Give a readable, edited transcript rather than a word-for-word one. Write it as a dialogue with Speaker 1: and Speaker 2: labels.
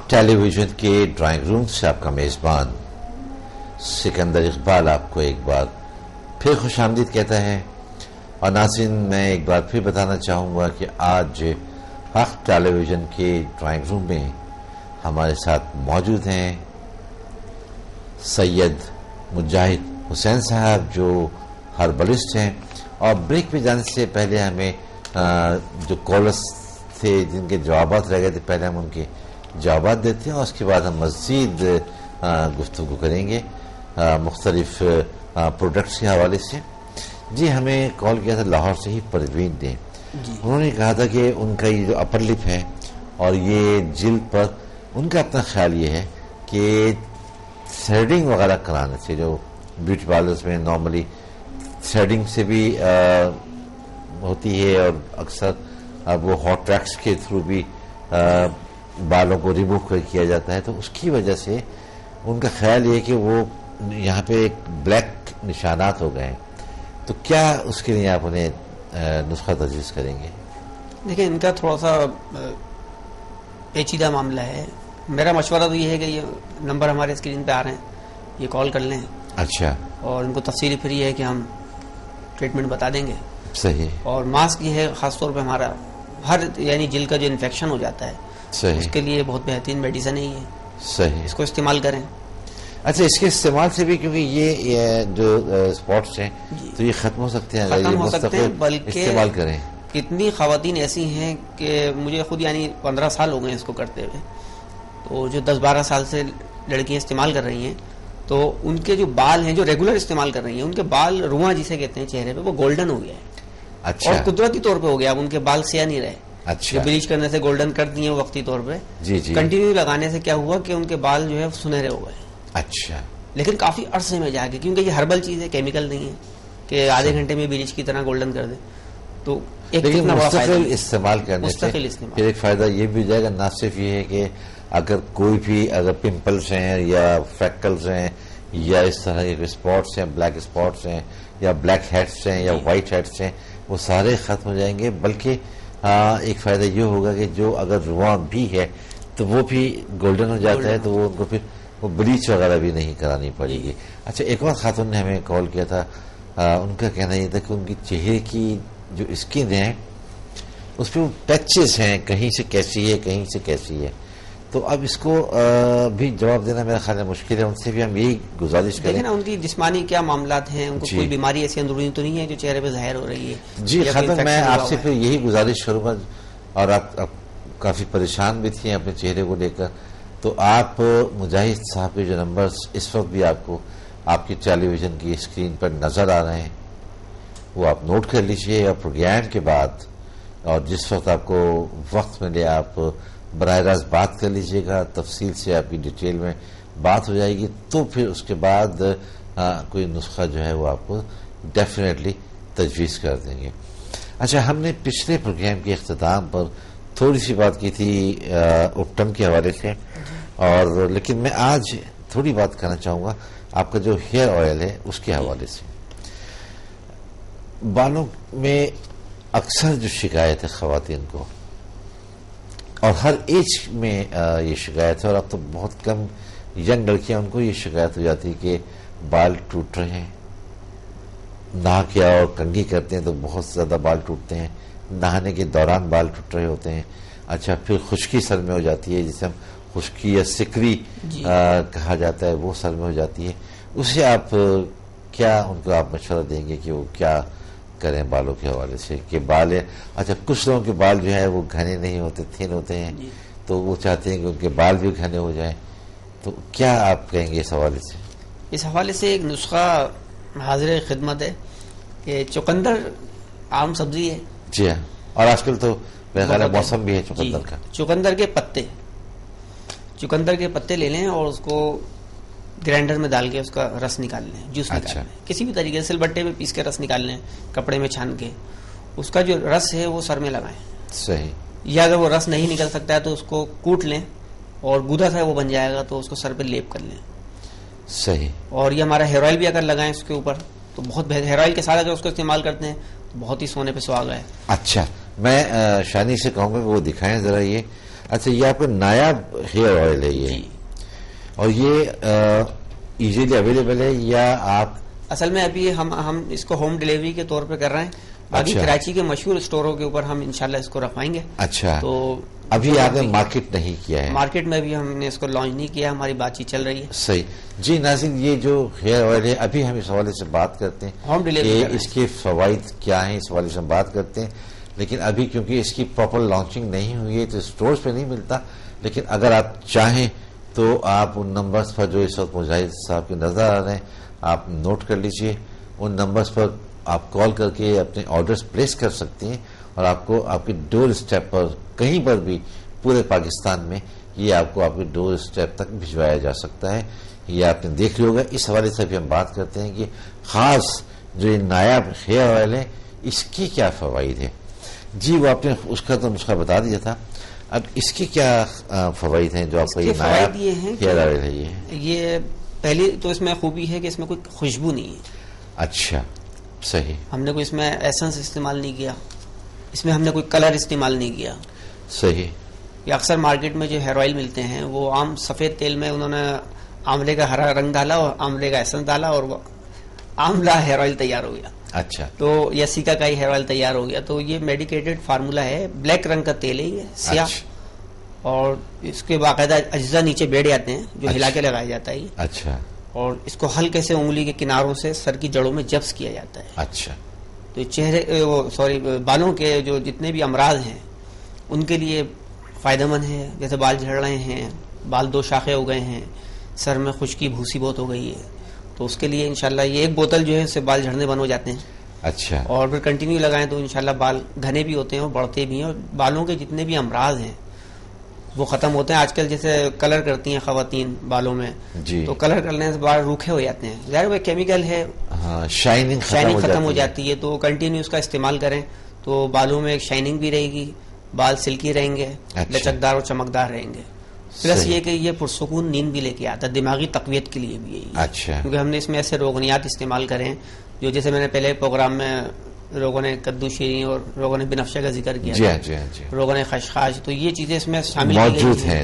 Speaker 1: ٹیلی vision کے drawing room سے آپ کا میزبان سکندر اقبال آپ کو ایک بار پھر خوش آمدید کہتا ہے. اور ناظرین، میں ایک بار پھر بتانا چاہوں گا کہ آج حق ٹیلی ویژن کے ڈرائنگ روم میں ہمارے ساتھ موجود ہیں سید مجاہد حسین صاحب، جو ہربلسٹ ہیں. اور بریک پہ جانے سے پہلے ہمیں جو کالرس تھے جن کے جوابات رہ گئے تھے، پہلے ہم ان کے جوابات دیتے ہیں اور اس کے بعد ہم مزید گفتگو کریں گے مختلف پروڈکٹس کے حوالے سے. جی، ہمیں کال کیا تھا لاہور سے ہی پروین نے. انہوں نے کہا تھا کہ ان کا یہ جو اپر لپ ہے اور یہ جلد پر ان کا اپنا خیال یہ ہے کہ تھریڈنگ وغیرہ کرانے سے، جو بیوٹی پارلرز میں نارملی تھریڈنگ سے بھی ہوتی ہے اور اکثر اب وہ ہاٹ ریکس کے تھرو بھی بالوں کو ریموو کیا جاتا ہے، تو اس کی وجہ سے ان کا خیال یہ ہے کہ وہ یہاں پہ ایک بلیک نشانات ہو گئے ہیں. تو کیا اس کے لیے آپ انہیں نسخہ تجویز کریں گے؟
Speaker 2: دیکھیں، ان کا تھوڑا سا پیچیدہ معاملہ ہے. میرا مشورہ تو یہ ہے کہ یہ نمبر ہمارے اسکرین پہ آ رہے ہیں، یہ کال کر لیں.
Speaker 1: اچھا.
Speaker 2: اور ان کو تفصیلی پھر یہ ہے کہ ہم ٹریٹمنٹ بتا دیں گے.
Speaker 1: صحیح.
Speaker 2: اور ماسک یہ ہے خاص طور پہ ہمارا ہر یعنی جلد کا جو انفیکشن ہو جاتا ہے،
Speaker 1: صحیح،
Speaker 2: اس کے لیے بہت بہترین میڈیسن ہے یہ.
Speaker 1: صحیح.
Speaker 2: اس کو استعمال کریں.
Speaker 1: اچھا، اس کے استعمال سے بھی کیونکہ یہ جو اسپاٹس ہیں تو یہ ختم ہو سکتے ہیں،
Speaker 2: ختم ہو سکتے ہیں، بلکہ
Speaker 1: استعمال کریں.
Speaker 2: کتنی خواتین ایسی ہیں کہ مجھے خود یعنی 15 سال ہو گئے اس کو کرتے ہوئے، تو جو 10-12 سال سے لڑکیاں استعمال کر رہی ہیں، تو ان کے جو بال ہیں جو ریگولر استعمال کر رہی ہیں، ان کے بال رواں جسے کہتے ہیں چہرے پہ، وہ گولڈن ہو گیا ہے.
Speaker 1: اچھا.
Speaker 2: اور قدرتی طور پہ ہو گیا، اب ان کے بال سیاہ نہیں رہے.
Speaker 1: اچھا.
Speaker 2: بلیچ کرنے سے گولڈن کر دیے وقتی طور پہ.
Speaker 1: جی جی.
Speaker 2: کنٹینیو لگانے سے کیا ہوا کہ ان کے بال جو ہے سنہرے ہو گئے.
Speaker 1: اچھا.
Speaker 2: لیکن کافی عرصے میں جا کے، کیونکہ یہ ہربل چیز ہے، کیمیکل نہیں ہے کہ آدھے گھنٹے میں بلیچ کی طرح گولڈن کر دے. تو ایک
Speaker 1: مستقل استعمال کرنے سے پھر ایک فائدہ یہ بھی ہو جائے گا، نہ صرف یہ ہے کہ اگر کوئی بھی اگر پمپلس ہیں یا فریکلز ہیں یا اس طرح کے اسپاٹس ہیں، بلیک اسپاٹس ہیں یا بلیک ہیڈس ہیں یا وائٹ ہیڈس ہیں، وہ سارے ختم ہو جائیں گے. بلکہ ایک فائدہ یہ ہوگا کہ جو اگر رواں بھی ہے تو وہ بھی گولڈن ہو جاتا ہے، تو وہ ان کو پھر وہ بلیچ وغیرہ بھی نہیں کرانی پڑے گی. اچھا، ایک اور خاتون نے ہمیں کال کیا تھا، ان کا کہنا یہ تھا کہ ان کی چہرے کی جو اسکن ہے اس پہ وہ پیچز ہیں، کہیں سے کیسی ہے کہیں سے کیسی ہے. تو اب اس کو بھی جواب دینا میرا خیال ہے مشکل ہے. ان سے بھی ہم یہی گزارش کریں
Speaker 2: نا، ان کی جسمانی کیا معاملات ہیں، ان کو کوئی بیماری ایسی اندرونی تو نہیں ہے جو چہرے پہ ظاہر ہو رہی ہے.
Speaker 1: جی خاتون، میں آپ سے پھر یہی گزارش کروں گا، اور آپ کافی پریشان بھی تھیں اپنے چہرے کو لے کر، تو آپ مجاہد صاحب کے جو نمبر اس وقت بھی آپ کو آپ کی ٹیلی ویژن کی اسکرین پر نظر آ رہے ہیں، وہ آپ نوٹ کر لیجئے. اور پروگرام کے بعد اور جس وقت آپ کو وقت ملے آپ براہ راست بات کر لیجئے گا، تفصیل سے آپ کی ڈیٹیل میں بات ہو جائے گی، تو پھر اس کے بعد کوئی نسخہ جو ہے وہ آپ کو ڈیفینیٹلی تجویز کر دیں گے. اچھا، ہم نے پچھلے پروگرام کے اختتام پر تھوڑی سی بات کی تھی اپٹم کے حوالے سے، اور لیکن میں آج تھوڑی بات کرنا چاہوں گا آپ کا جو ہیئر آئل ہے اس کے حوالے سے. بالوں میں اکثر جو شکایت ہے خواتین کو، اور ہر ایج میں یہ شکایت ہے، اور اب تو بہت کم ینگ لڑکیاں ان کو یہ شکایت ہو جاتی ہے کہ بال ٹوٹ رہے ہیں. نہا کے اور کنگھی کرتے ہیں تو بہت زیادہ بال ٹوٹتے ہیں، نہانے کے دوران بال ٹوٹ رہے ہوتے ہیں. اچھا، پھر خشکی سر میں ہو جاتی ہے، جسے ہم خشکی یا سکری کہا جاتا ہے، وہ سر میں ہو جاتی ہے. اسے آپ کیا ان کو آپ مشورہ دیں گے کہ وہ کیا کریں بالوں کے حوالے سے کہ بال ہے؟ اچھا، کچھ لوگوں کے بال جو ہے وہ گھنے نہیں ہوتے، تھن ہوتے ہیں، تو وہ چاہتے ہیں کہ ان کے بال بھی گھنے ہو جائیں، تو کیا آپ کہیں گے اس حوالے سے؟
Speaker 2: اس حوالے سے ایک نسخہ حاضر خدمت ہے کہ چقندر عام سبزی ہے.
Speaker 1: جی ہاں، اور آج کل تو میرا خیال ہے موسم بھی ہے چقندر کا.
Speaker 2: چقندر کے پتے لے لیں اور اس کو گرائنڈر میں ڈال کے اس کا رس نکال لیں، جوس نکال لیں، کسی بھی طریقے سے سل بٹے میں پیس کے رس نکال لیں، کپڑے میں چھان کے اس کا جو رس ہے وہ سر میں لگائیں.
Speaker 1: صحیح.
Speaker 2: یا اگر وہ رس نہیں نکل سکتا ہے تو اس کو کوٹ لیں اور گودا سا وہ بن جائے گا تو اس کو سر پہ لیپ کر لیں.
Speaker 1: صحیح.
Speaker 2: اور یہ ہمارا ہیئر آئل بھی اگر لگائیں اس کے اوپر تو بہت بہتر. ہیئر آئل کے ساتھ اگر اس کو استعمال کرتے ہیں تو بہت ہی سونے پہ سہاگا ہے.
Speaker 1: اچھا، میں شانی سے کہوں گا کہ وہ دکھائیں ذرا یہ اچھا یہ آپ کا نایاب ہیئر آئل ہے یہ؟
Speaker 2: جی.
Speaker 1: اور یہ ایزیلی اویلیبل ہے یا آپ؟
Speaker 2: اصل میں ابھی ہم اس کو ہوم ڈیلیوری کے طور پہ کر رہے ہیں. باقی کراچی کے مشہور اسٹوروں کے اوپر ہم انشاءاللہ اس کو رکھوائیں گے.
Speaker 1: اچھا.
Speaker 2: تو
Speaker 1: ابھی آپ نے مارکیٹ نہیں کیا ہے؟
Speaker 2: مارکیٹ میں بھی ہم نے اس کو لانچ نہیں کیا, ہماری بات چیت چل رہی ہے.
Speaker 1: صحیح. جی ناظرین, یہ جو ہیئر آئل ہے ابھی ہم اس حوالے سے بات کرتے ہیں
Speaker 2: ہوم ڈیلیوری
Speaker 1: کہ اس کے فوائد کیا ہیں, اس حوالے سے ہم بات کرتے ہیں. لیکن ابھی کیونکہ اس کی پراپر لانچنگ نہیں ہوئی ہے تو اسٹورز پہ نہیں ملتا. لیکن اگر آپ چاہیں تو آپ ان نمبرز پر جو اس وقت مجاہد صاحب کے نظر آ رہے ہیں آپ نوٹ کر لیجئے. ان نمبرز پر آپ کال کر کے اپنے آرڈرز پلیس کر سکتے ہیں اور آپ کو آپ کے ڈور اسٹیپ پر کہیں پر بھی پورے پاکستان میں یہ آپ کو آپ کے ڈور اسٹیپ تک بھجوایا جا سکتا ہے. یہ آپ نے دیکھ لیا ہوگا. اس حوالے سے بھی ہم بات کرتے ہیں کہ خاص جو یہ نایاب ہیئر آئل ہے اس کی کیا فوائد ہے. جی وہ آپ نے اس کا تو نسخہ بتا دیا تھا, اب اس کی کیا فوائد ہیں جو آپ کا یہ نایاب ہیئر آئل ہے؟
Speaker 2: یہ پہلی تو اس میں خوبی ہے کہ اس میں کوئی خوشبو نہیں ہے.
Speaker 1: اچھا صحیح.
Speaker 2: ہم نے کوئی اس میں ایسنس استعمال نہیں کیا, اس میں ہم نے کوئی کلر استعمال نہیں کیا.
Speaker 1: صحیح.
Speaker 2: یہ اکثر مارکیٹ میں جو ہیئر آئل ملتے ہیں وہ عام سفید تیل میں انہوں نے آملے کا ہرا رنگ ڈالا اور آملے کا ایسنس ڈالا اور وہ آملہ ہیئر آئل تیار ہو گیا.
Speaker 1: اچھا. تو
Speaker 2: یا سیکا کا ہی ہیئر آئل تیار ہو گیا. تو یہ میڈیکیٹڈ فارمولا ہے, بلیک رنگ کا تیل ہے, یہ سیاہ. اور اس کے باقاعدہ اجزاء نیچے بیٹھ جاتے ہیں جو ہلا کے لگایا جاتا ہے.
Speaker 1: اچھا. اور
Speaker 2: اس کو ہلکے سے انگلی کے کناروں سے سر کی جڑوں میں جبس کیا جاتا ہے.
Speaker 1: اچھا.
Speaker 2: تو چہرے بالوں کے جو جتنے بھی امراض ہیں ان کے لیے فائدہ مند ہے. جیسے بال جھڑ رہے ہیں, بال دو شاخیں ہو گئے ہیں, سر میں خشکی بھوسی بہت ہو گئی ہے, تو اس کے لیے انشاءاللہ یہ ایک بوتل جو ہے اس سے بال جھڑنے بند ہو جاتے ہیں.
Speaker 1: اچھا. اور
Speaker 2: پھر کنٹینیو لگائیں تو انشاءاللہ بال گھنے بھی ہوتے ہیں اور بڑھتے بھی ہیں, اور بالوں کے جتنے بھی امراض ہیں وہ ختم ہوتے ہیں. آج کل جیسے کلر کرتی ہیں خواتین بالوں میں, جی, تو کلر کرنے سے بال روکھے ہو جاتے ہیں. ظاہر وہ کیمیکل ہے,
Speaker 1: شائننگ
Speaker 2: ختم ہو جاتی ہے. تو کنٹینیو اس کا استعمال کریں تو بالوں میں ایک شائننگ بھی رہے گی, بال سلکی رہیں گے, لچکدار اور چمکدار رہیں گے. پلس یہ کہ یہ پرسکون نیند بھی لے کے آتا ہے, دماغی تقویت کے لیے بھی یہی. اچھا. کیونکہ ہم نے اس میں ایسے روغنیات استعمال کرے ہیں جو جیسے میں نے پہلے پروگرام میں روغن کدو شیریں اور روغن بنفشہ کا ذکر کیا, روغن خشخاش, تو یہ چیزیں اس میں شامل
Speaker 1: موجود ہیں.